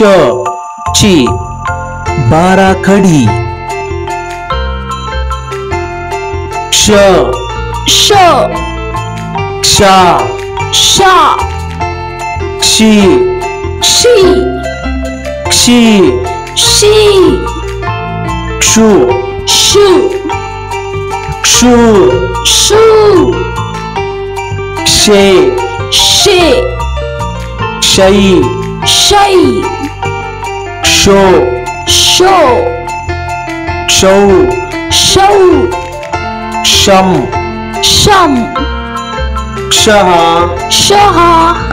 ची बाराखडी श क्षा क्षी क्षु क्षे क्षयी क्षो क्षौ क्षम क्षः